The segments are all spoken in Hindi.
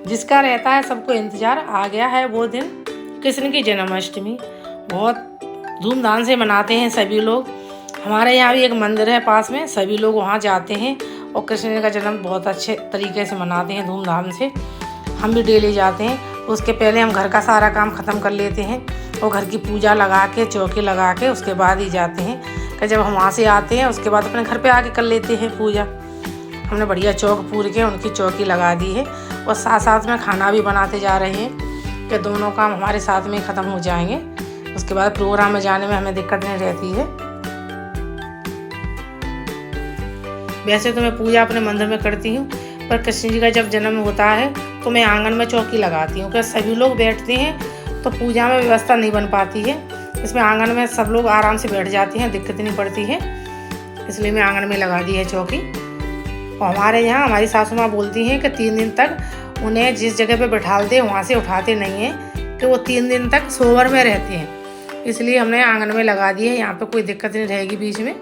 जिसका रहता है सबको इंतज़ार। आ गया है वो दिन, कृष्ण की जन्माष्टमी। बहुत धूमधाम से मनाते हैं सभी लोग। हमारे यहाँ भी एक मंदिर है पास में, सभी लोग वहाँ जाते हैं और कृष्ण जी का जन्म बहुत अच्छे तरीके से मनाते हैं, धूमधाम से। हम भी डेली जाते हैं। उसके पहले हम घर का सारा काम ख़त्म कर लेते हैं और घर की पूजा लगा के, चौकी लगा के उसके बाद ही जाते हैं। कि जब हम वहाँ से आते हैं उसके बाद अपने घर पे आके कर लेते हैं पूजा। हमने बढ़िया चौक पूर के उनकी चौकी लगा दी है और साथ साथ में खाना भी बनाते जा रहे हैं कि दोनों काम हमारे साथ में ख़त्म हो जाएंगे। उसके बाद प्रोग्राम में जाने में हमें दिक्कत नहीं रहती है। वैसे तो मैं पूजा अपने मंदिर में करती हूँ, पर कृष्ण जी का जब जन्म होता है तो मैं आंगन में चौकी लगाती हूँ। कि सभी लोग बैठते हैं तो पूजा में व्यवस्था नहीं बन पाती है। इसमें आंगन में सब लोग आराम से बैठ जाते हैं, दिक्कत नहीं पड़ती है, इसलिए मैं आंगन में लगा दी है चौकी। और हमारे यहाँ हमारी सासू माँ बोलती हैं कि 3 दिन तक उन्हें जिस जगह पे बैठालते हैं वहाँ से उठाते नहीं हैं, कि वो 3 दिन तक सोवर में रहते हैं। इसलिए हमने आंगन में लगा दी है, यहाँ पे कोई दिक्कत नहीं रहेगी। बीच में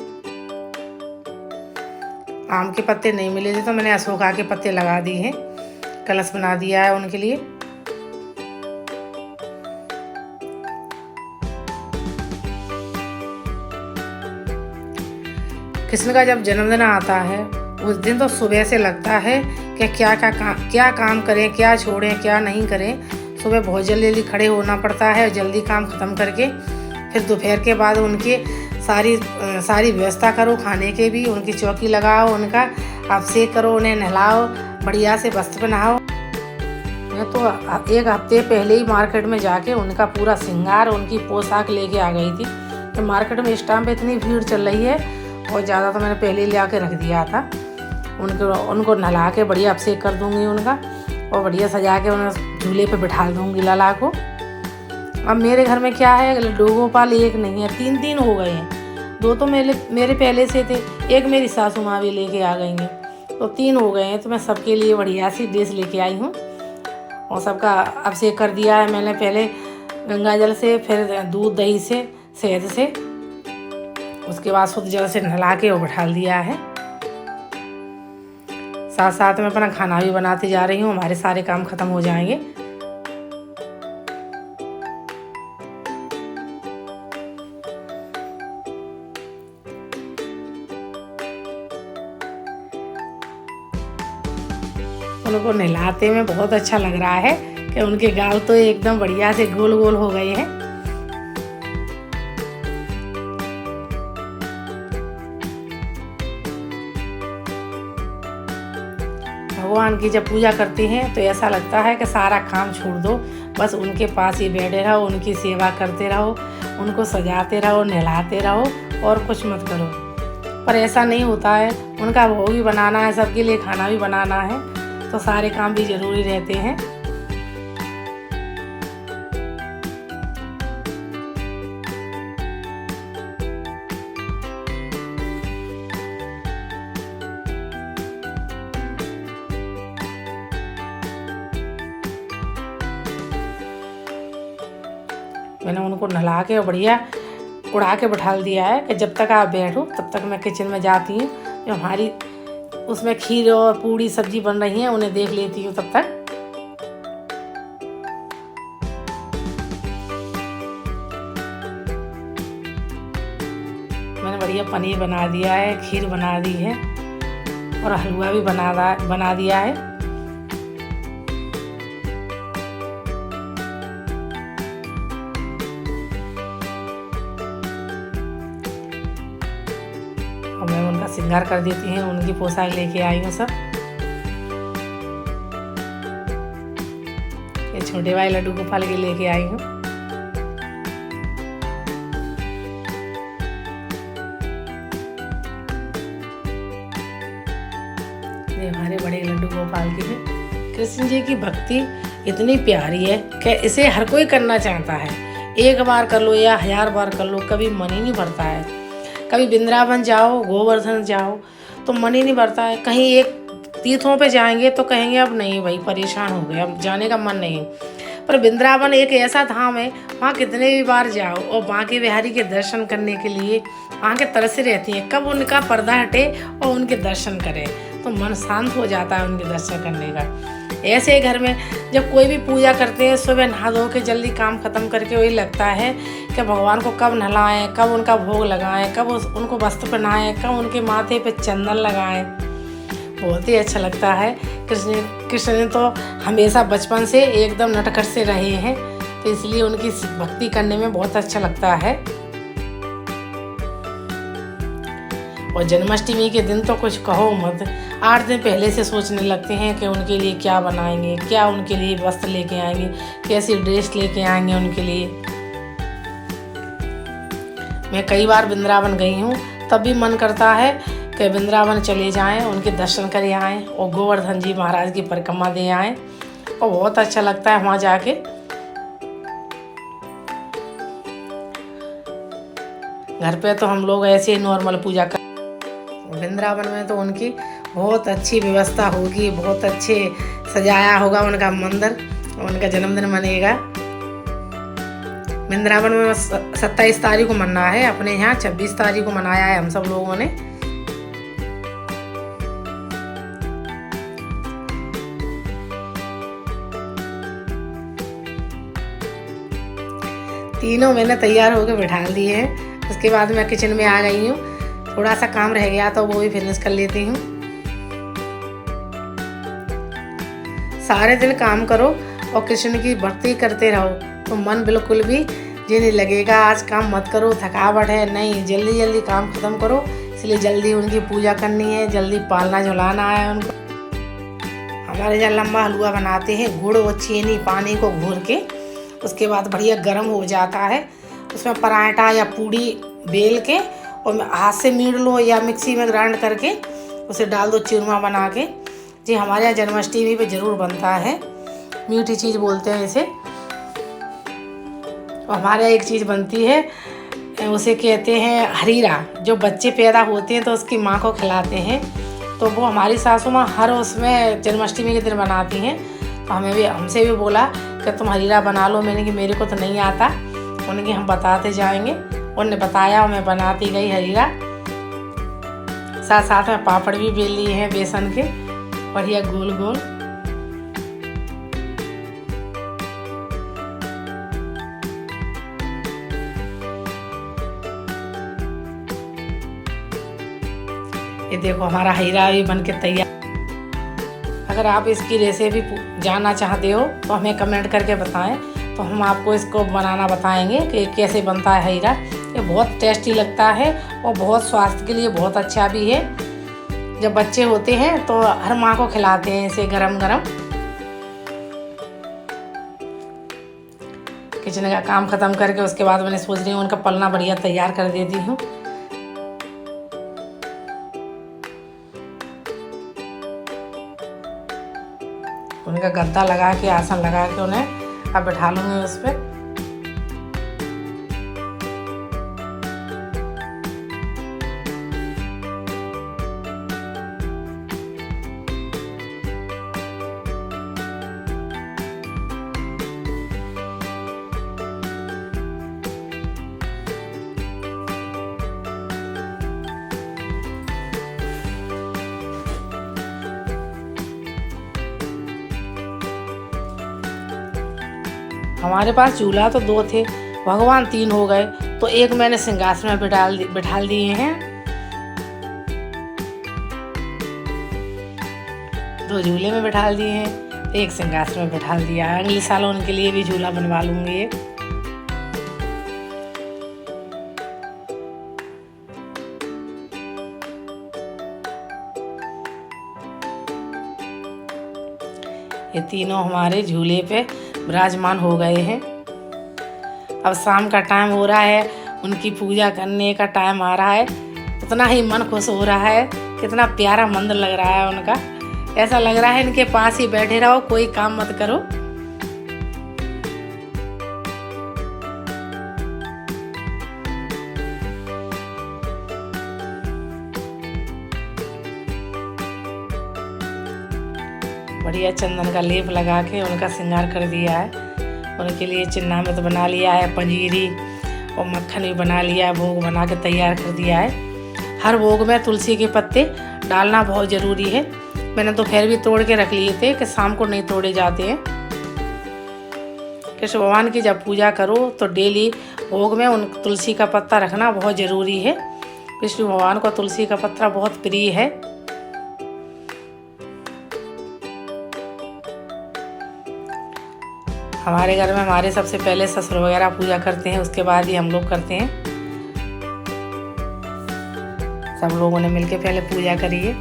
आम के पत्ते नहीं मिले थे तो मैंने अशोका के पत्ते लगा दिए हैं। कलश बना दिया है उनके लिए। कृष्ण का जब जन्मदिन आता है उस दिन तो सुबह से लगता है कि क्या काम करें, क्या छोड़ें, क्या नहीं करें। सुबह बहुत जल्दी खड़े होना पड़ता है, जल्दी काम ख़त्म करके फिर दोपहर के बाद उनके सारी व्यवस्था करो, खाने के भी। उनकी चौकी लगाओ, उनका अभिषेक करो, उन्हें नहलाओ, बढ़िया से वस्त्र पहनाओ। मैं तो 1 हफ्ते पहले ही मार्केट में जाके उनका पूरा श्रृंगार, उनकी पोशाक लेके आ गई थी। तो मार्केट में इस टाइम पे इतनी भीड़ चल रही है, बहुत ज़्यादा, तो मैंने पहले ही ला के रख दिया था। उनको नहला के बढ़िया अभिषेक कर दूँगी उनका और बढ़िया सजा के उन्हें झूले पे बिठा दूँगी लला को। अब मेरे घर में क्या है, लड्डू गोपाल एक नहीं है, 3 हो गए हैं। 2 तो मेरे पहले से थे, एक मेरी सासू माँ भी लेके आ गई हैं, तो 3 हो गए हैं। तो मैं सबके लिए बढ़िया सी ड्रेस लेके आई हूँ और सबका अभिषेक कर दिया है मैंने। पहले गंगा जल से, फिर दूध दही से, शहद से, उसके बाद शुद्ध जल से नहला के वो बिठा दिया है। साथ साथ में अपना खाना भी बनाते जा रही हूँ, हमारे सारे काम ख़त्म हो जाएंगे। उनको नहलाते में बहुत अच्छा लग रहा है कि उनके गाल तो एकदम बढ़िया से गोल गोल हो गए हैं। भगवान की जब पूजा करते हैं तो ऐसा लगता है कि सारा काम छोड़ दो, बस उनके पास ही बैठे रहो, उनकी सेवा करते रहो, उनको सजाते रहो, नहलाते रहो और कुछ मत करो। पर ऐसा नहीं होता है, उनका भोग भी बनाना है, सबके लिए खाना भी बनाना है, तो सारे काम भी ज़रूरी रहते हैं। मैंने उनको नहला के और बढ़िया उड़ा के बैठा दिया है कि जब तक आप बैठो तब तक मैं किचन में जाती हूँ। जो हमारी उसमें खीर और पूड़ी सब्जी बन रही है उन्हें देख लेती हूँ तब तक। मैंने बढ़िया पनीर बना दिया है, खीर बना दी है और हलवा भी बना दिया है। और मैं उनका श्रृंगार कर देती हूँ, उनकी पोशाक लेके आई हूँ सब। ये छोटे भाई लड्डू गोपाल के लेके आई हूँ। ये हमारे बड़े लड्डू गोपाल की है। कृष्ण जी की भक्ति इतनी प्यारी है कि इसे हर कोई करना चाहता है। 1 बार कर लो या 1000 बार कर लो, कभी मन ही नहीं भरता है। कभी वृंदावन जाओ, गोवर्धन जाओ तो मन ही नहीं भरता है। कहीं एक तीर्थों पे जाएंगे तो कहेंगे अब नहीं भाई, परेशान हो गए, अब जाने का मन नहीं। पर वृंदावन एक ऐसा धाम है, वहाँ कितने भी बार जाओ और बांके बिहारी के दर्शन करने के लिए आंखें तरसे रहती हैं, कब उनका पर्दा हटे और उनके दर्शन करें तो मन शांत हो जाता है उनके दर्शन करने का। ऐसे ही घर में जब कोई भी पूजा करते हैं सुबह नहा धो के जल्दी काम ख़त्म करके वही लगता है कि भगवान को कब नहलाएं, कब उनका भोग लगाएं, कब उनको वस्त्र पहनाएं, कब उनके माथे पे चंदन लगाएं। बहुत ही अच्छा लगता है। कृष्ण ने तो हमेशा बचपन से एकदम नटखट से रहे हैं, तो इसलिए उनकी भक्ति करने में बहुत अच्छा लगता है। और जन्माष्टमी के दिन तो कुछ कहो मत, 8 दिन पहले से सोचने लगते हैं कि उनके लिए क्या बनाएंगे, क्या उनके लिए वस्त्र लेके आएंगे, कैसी ड्रेस लेके आएंगे उनके लिए। मैं कई बार वृंदावन गई हूँ, तब भी मन करता है कि वृंदावन चले जाएं, उनके दर्शन कर आएँ और गोवर्धन जी महाराज की परिक्रमा दे आएँ। और बहुत अच्छा लगता है वहाँ जाके। घर पे तो हम लोग ऐसे ही नॉर्मल पूजा कर, वृंदावन में तो उनकी बहुत अच्छी व्यवस्था होगी, बहुत अच्छे सजाया होगा उनका मंदिर, उनका जन्मदिन मनेगा। वृंदावन में 27 तारीख को मनाना है, अपने यहाँ 26 तारीख को मनाया है हम सब लोगों ने। तीनों मैंने तैयार होकर बिठा दिए हैं। उसके बाद मैं किचन में आ गई हूँ, थोड़ा सा काम रह गया तो वो भी फिनिश कर लेती हूँ। सारे दिन काम करो और कृष्ण की भक्ति करते रहो तो मन बिल्कुल भी ये नहीं लगेगा आज काम मत करो, थकावट है, नहीं, जल्दी जल्दी काम खत्म करो। इसलिए जल्दी उनकी पूजा करनी है, जल्दी पालना झुलाना है उनको। हमारे यहाँ लंबा हलवा बनाते हैं, गुड़ और चीनी पानी को घोर के, उसके बाद बढ़िया गर्म हो जाता है, उसमें पराठा या पूड़ी बेल के और हाथ से मीड़ लो या मिक्सी में ग्राइंड करके उसे डाल दो चूरमा बना के। जी हमारे यहाँ जन्माष्टमी पे ज़रूर बनता है, मीठी चीज़ बोलते हैं इसे। और हमारे यहाँ एक चीज़ बनती है, उसे कहते हैं हरीरा। जो बच्चे पैदा होते हैं तो उसकी माँ को खिलाते हैं, तो वो हमारी सासू माँ हर उसमें जन्माष्टमी के दिन बनाती हैं। तो हमसे भी बोला कि तुम हरीरा बना लो। मैंने कि मेरे को तो नहीं आता। उन्होंने कि हम बताते जाएंगे। उन्होंने बताया और मैं बनाती गई हरीरा। साथ साथ में पापड़ भी बेल लिए हैं बेसन के, बढ़िया गोल गोल। ये देखो हमारा हरीरा भी बन के तैयार। अगर आप इसकी रेसिपी जानना चाहते हो तो हमें कमेंट करके बताएं, तो हम आपको इसको बनाना बताएंगे कि कैसे बनता है हरीरा। ये बहुत टेस्टी लगता है और बहुत स्वास्थ्य के लिए बहुत अच्छा भी है। जब बच्चे होते हैं तो हर माँ को खिलाते हैं इसे गरम गरम। किचन का काम ख़त्म करके उसके बाद मैंने सोच रही हूँ उनका पलना बढ़िया तैयार कर देती हूँ। उनका गद्दा लगा के, आसन लगा के उन्हें अब बैठा लूँगी उस पर। हमारे पास झूला तो 2 थे, भगवान 3 हो गए, तो एक मैंने सिंहासन में बिठा दिए हैं। 2 झूले में बिठा दिए हैं, एक सिंहासन में बिठा दिया। अगले साल उनके लिए भी झूला बनवा लूँगी एक। ये तीनों हमारे झूले पे विराजमान हो गए हैं। अब शाम का टाइम हो रहा है, उनकी पूजा करने का टाइम आ रहा है। उतना ही मन खुश हो रहा है, कितना प्यारा मंदिर लग रहा है उनका। ऐसा लग रहा है इनके पास ही बैठे रहो, कोई काम मत करो। बढ़िया चंदन का लेप लगा के उनका श्रृंगार कर दिया है। उनके लिए चिन्नामृत बना लिया है, पंजीरी और मक्खन भी बना लिया है, भोग बना के तैयार कर दिया है। हर भोग में तुलसी के पत्ते डालना बहुत ज़रूरी है। मैंने दोपहर भी तोड़ के रख लिए थे कि शाम को नहीं तोड़े जाते हैं। कृष्ण भगवान की जब पूजा करो तो डेली भोग में उन तुलसी का पत्ता रखना बहुत ज़रूरी है। विष्णु भगवान को तुलसी का पत्ता बहुत प्रिय है। हमारे घर में हमारे सबसे पहले ससुर वगैरह पूजा करते हैं, उसके बाद ही हम लोग करते हैं। सब लोगों ने मिलकर पहले पूजा करिए।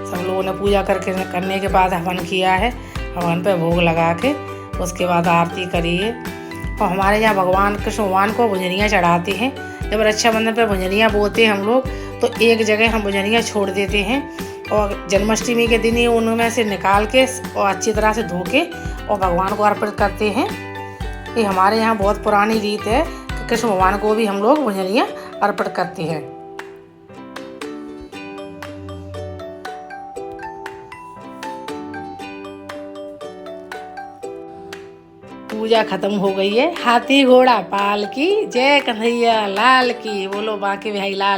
सब लोगों ने पूजा करने के बाद हवन किया है। हवन पे भोग लगा के उसके बाद आरती करिए। और हमारे यहाँ भगवान कृष्ण भगवान को भुजरियाँ चढ़ाते हैं। जब रक्षाबंधन पे भुजरियाँ बोते हैं हम लोग तो एक जगह हम भुजरियाँ छोड़ देते हैं और जन्माष्टमी के दिन ही उनमें से निकाल के और अच्छी तरह से धो के और भगवान को अर्पित करते हैं। ये हमारे यहाँ बहुत पुरानी रीत है कि कृष्ण भगवान को भी हम लोग भुजरियाँ अर्पित करते हैं। पूजा खत्म हो गई है। हाथी घोड़ा पाल की, जय कन्हैया लाल की, बोलो बांके बिहारी लाल।